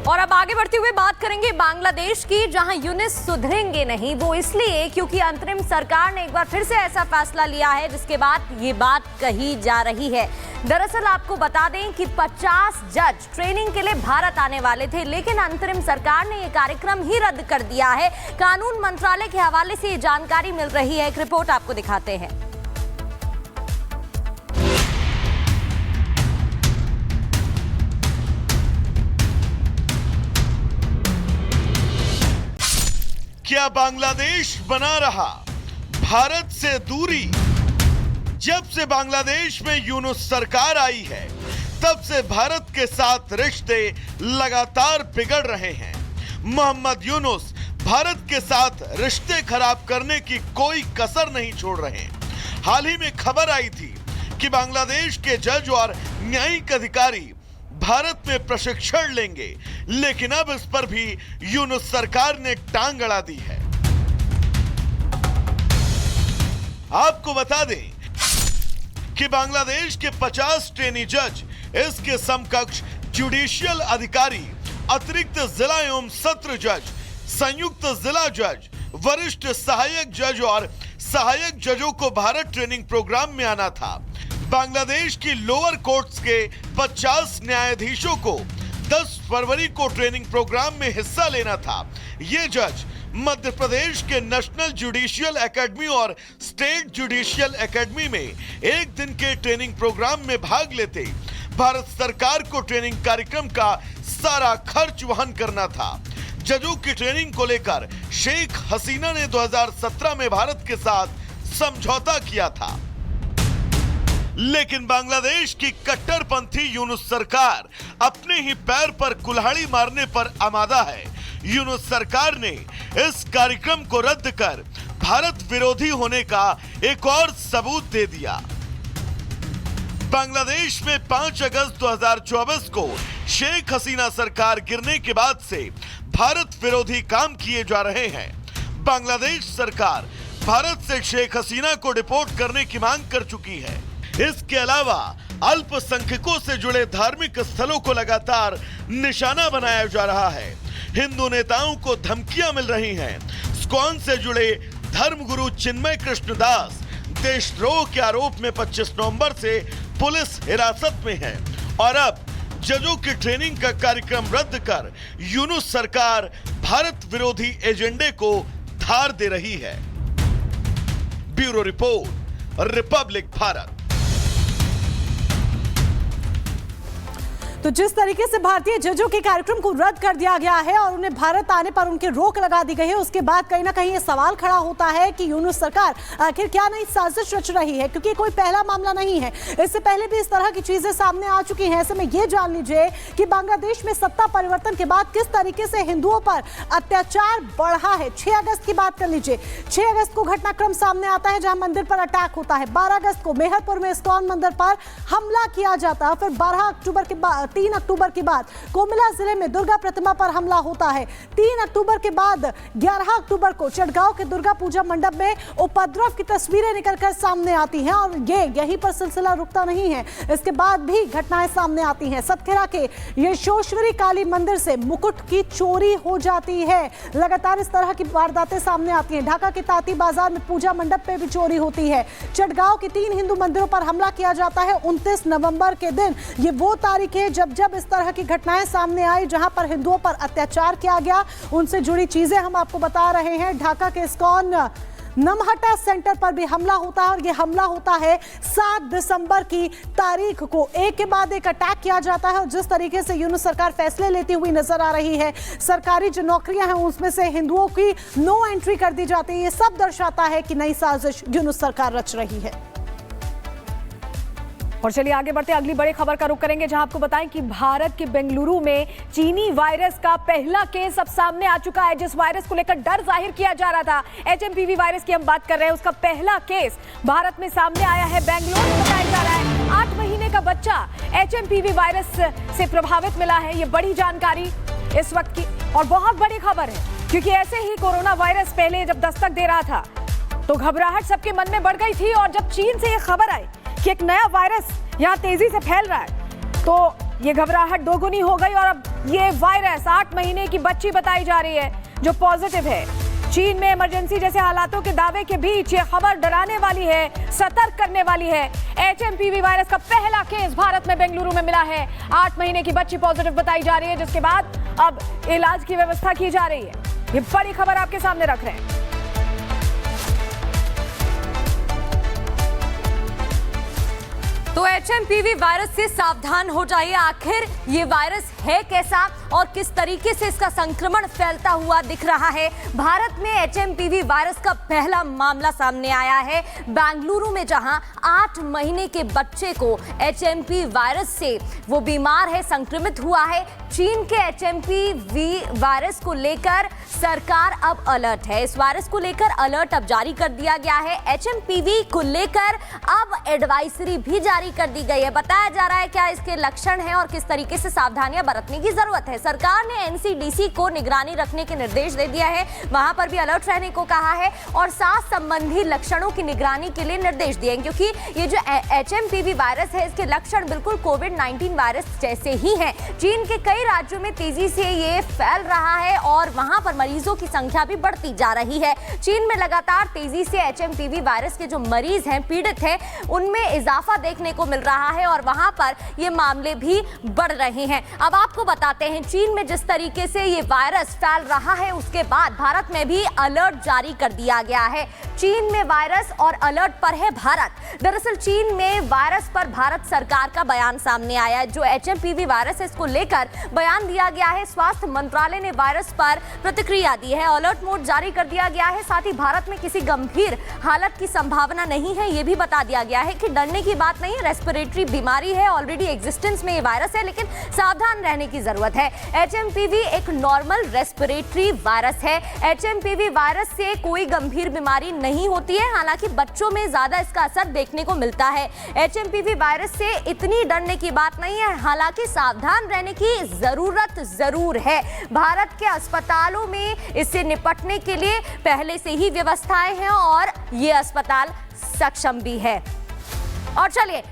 और अब आगे बढ़ते हुए बात करेंगे बांग्लादेश की, जहां यूनुस सुधरेंगे नहीं। वो इसलिए क्योंकि अंतरिम सरकार ने एक बार फिर से ऐसा फैसला लिया है जिसके बाद ये बात कही जा रही है। दरअसल आपको बता दें कि 50 जज ट्रेनिंग के लिए भारत आने वाले थे, लेकिन अंतरिम सरकार ने ये कार्यक्रम ही रद्द कर दिया है। कानून मंत्रालय के हवाले से ये जानकारी मिल रही है। एक रिपोर्ट आपको दिखाते हैं। क्या बांग्लादेश बना रहा भारत से दूरी? जब से बांग्लादेश में यूनुस सरकार आई है, तब से भारत के साथ रिश्ते लगातार बिगड़ रहे हैं। मोहम्मद यूनुस भारत के साथ रिश्ते खराब करने की कोई कसर नहीं छोड़ रहे हैं। हाल ही में खबर आई थी कि बांग्लादेश के जज और न्यायिक अधिकारी भारत में प्रशिक्षण लेंगे, लेकिन अब इस पर भी यूनुस सरकार ने टांग अड़ा दी है। आपको बता दें कि बांग्लादेश के 50 ट्रेनी जज, इसके समकक्ष जुडिशियल अधिकारी, अतिरिक्त जिला एवं सत्र जज, संयुक्त जिला जज, वरिष्ठ सहायक जज और सहायक जजों को भारत ट्रेनिंग प्रोग्राम में आना था। बांग्लादेश की लोअर कोर्ट्स के 50 न्यायाधीशों को 10 फरवरी को ट्रेनिंग प्रोग्राम में हिस्सा लेना था। ये जज मध्य प्रदेश के नेशनल जुडिशियल एकेडमी और स्टेट जुडिशियल एकेडमी में एक दिन के ट्रेनिंग प्रोग्राम में भाग लेते। भारत सरकार को ट्रेनिंग कार्यक्रम का सारा खर्च वहन करना था। जजों की ट्रेनिंग को लेकर शेख हसीना ने 2017 में भारत के साथ समझौता किया था, लेकिन बांग्लादेश की कट्टरपंथी यूनुस सरकार अपने ही पैर पर कुल्हाड़ी मारने पर आमादा है। यूनुस सरकार ने इस कार्यक्रम को रद्द कर भारत विरोधी होने का एक और सबूत दे दिया। बांग्लादेश में 5 अगस्त 2024 को शेख हसीना सरकार गिरने के बाद से भारत विरोधी काम किए जा रहे हैं। बांग्लादेश सरकार भारत से शेख हसीना को डिपोर्ट करने की मांग कर चुकी है। इसके अलावा अल्पसंख्यकों से जुड़े धार्मिक स्थलों को लगातार निशाना बनाया जा रहा है। हिंदू नेताओं को धमकियां मिल रही हैं। इस्कॉन से जुड़े धर्मगुरु चिन्मय कृष्ण दास देशद्रोह के आरोप में 25 नवंबर से पुलिस हिरासत में है। और अब जजों की ट्रेनिंग का कार्यक्रम रद्द कर यूनुस सरकार भारत विरोधी एजेंडे को धार दे रही है। Bureau report, Republic Bharat. तो जिस तरीके से भारतीय जजों के कार्यक्रम को रद्द कर दिया गया है और उन्हें भारत आने पर उनकी रोक लगा दी गई है, उसके बाद कहीं ना कहीं ये सवाल खड़ा होता है कि यूनुस सरकार आखिर क्या नई साजिश रच रही है, क्योंकि कोई पहला मामला नहीं है। इससे पहले भी इस तरह की चीजें सामने आ चुकी हैं। ऐसे में ये जान लीजिए कि बांग्लादेश में सत्ता परिवर्तन के बाद किस तरीके से हिंदुओं पर अत्याचार बढ़ा है। 6 अगस्त की बात कर लीजिए। 6 अगस्त को घटनाक्रम सामने आता है जहां मंदिर पर अटैक होता है। 12 अगस्त को मेहरपुर में इस्कॉन मंदिर पर हमला किया जाता है। फिर 3 अक्टूबर के बाद कोमिला जिले में दुर्गा प्रतिमा पर हमला होता है। 3 अक्टूबर के बाद 11 अक्टूबर को चटगांव के दुर्गा पूजा मंडप में उपद्रव की तस्वीरें निकलकर सामने आती हैं और यहीं पर सिलसिला रुकता नहीं है। इसके बाद भी घटनाएं सामने आती हैं। सतखेरा के यशोश्वरी काली मंदिर से मुकुट की चोरी हो जाती है। लगातार इस तरह की वारदातें सामने आती हैं। ढाका के ताती बाजार में पूजा मंडप पे भी चोरी होती है। चटगांव के 3 हिंदू मंदिरों पर हमला किया जाता है 29 नवंबर के दिन। ये वो तारीख है जब इस तरह की घटनाएं सामने आई जहां पर हिंदुओं पर अत्याचार किया गया। उनसे जुड़ी चीजें हम आपको बता रहे हैं। ढाका के इस्कॉन नमहटा सेंटर पर भी हमला होता है और ये हमला होता है 7 दिसंबर की तारीख को। एक के बाद एक अटैक किया जाता है और जिस तरीके से यूनुस सरकार फैसले लेती हुई नजर आ रही है, सरकारी जो नौकरियां हैं उसमें से हिंदुओं की नो एंट्री कर दी जाती है। ये सब दर्शाता है कि नई साजिश यूनुस सरकार रच रही है। और चलिए आगे बढ़ते अगली बड़ी खबर का रुख करेंगे, जहां आपको बताएं कि भारत के बेंगलुरु में चीनी वायरस का पहला केस अब सामने आ चुका है। जिस वायरस को लेकर डर जाहिर किया जा रहा था, एचएमपीवी वायरस की हम बात कर रहे हैं, उसका पहला केस भारत में सामने आया है। बेंगलुरु में बताया जा रहा है 8 महीने का बच्चा एचएमपीवी वायरस से प्रभावित मिला है। ये बड़ी जानकारी इस वक्त की और बहुत बड़ी खबर है, क्योंकि ऐसे ही कोरोना वायरस पहले जब दस्तक दे रहा था तो घबराहट सबके मन में बढ़ गई थी। और जब चीन से ये खबर आई कि एक नया वायरस यहाँ तेजी से फैल रहा है, तो ये घबराहट दोगुनी हो गई और अब ये वायरस 8 महीने की बच्ची बताई जा रही है जो पॉजिटिव है। चीन में इमरजेंसी जैसे हालातों के दावे के बीच ये खबर डराने वाली है, सतर्क करने वाली है। HMPV वायरस का पहला केस भारत में बेंगलुरु में मिला है। 8 महीने की बच्ची पॉजिटिव बताई जा रही है, जिसके बाद अब इलाज की व्यवस्था की जा रही है। ये बड़ी खबर आपके सामने रख रहे हैं। तो HMPV वायरस से सावधान हो जाइए। आखिर ये वायरस है कैसा और किस तरीके से इसका संक्रमण फैलता हुआ दिख रहा है। भारत में HMPV वायरस का पहला मामला सामने आया है बेंगलुरु में, जहां 8 महीने के बच्चे को HMPV वायरस से वो बीमार है, संक्रमित हुआ है। चीन के HMPV वायरस को लेकर सरकार अब अलर्ट है। इस वायरस को लेकर अलर्ट अब जारी कर दिया गया है। HMPV को लेकर अब एडवाइजरी भी जारी कर दी गई है। बताया जा रहा है क्या इसके लक्षण हैं और किस तरीके से सावधानियां बरतने की जरूरत है। सरकार ने NCDC को निगरानी रखने के निर्देश दे दिया है, वहां पर भी अलर्ट रहने को कहा है और सांस संबंधी लक्षणों की निगरानी के लिए निर्देश दिए हैं, क्योंकि ये जो HMPV वायरस है इसके लक्षण बिल्कुल कोविड-19 वायरस जैसे ही हैं। चीन के कई राज्यों में तेजी से ये फैल रहा है और वहां पर मरीजों की संख्या भी बढ़ती जा रही है। चीन में लगातार तेजी से HMPV वायरस के जो मरीज हैं, पीड़ित हैं, उनमें इजाफा देखने को मिल रहा है और वहां पर ये मामले भी बढ़ रहे हैं। अब आपको बताते हैं, चीन में जिस तरीके से ये वायरस फैल रहा है उसके बाद भारत में भी अलर्ट जारी कर दिया गया है। चीन में वायरस और अलर्ट पर है भारत। दरअसल चीन में वायरस पर भारत सरकार का बयान सामने आया है। जो HMPV वायरस है इसको लेकर बयान दिया गया है। स्वास्थ्य मंत्रालय ने वायरस पर प्रतिक्रिया दी है, अलर्ट मोड जारी कर दिया गया है। साथ ही भारत में किसी गंभीर हालत की संभावना नहीं है, ये भी बता दिया गया है कि डरने की बात नहीं, रेस्पिरेटरी बीमारी है, ऑलरेडी एग्जिस्टेंस में ये वायरस है, लेकिन सावधान रहने की जरूरत है। HMPV एक नॉर्मल रेस्पिरेटरी वायरस है। HMPV वायरस से कोई गंभीर बीमारी नहीं होती है, हालांकि बच्चों में ज्यादा इसका असर देखने को मिलता है। HMPV वायरस से इतनी डरने की बात नहीं है, हालांकि सावधान रहने की जरूरत जरूर है। भारत के अस्पतालों में इससे निपटने के लिए पहले से ही व्यवस्थाएं हैं और ये अस्पताल सक्षम भी है। और चलिए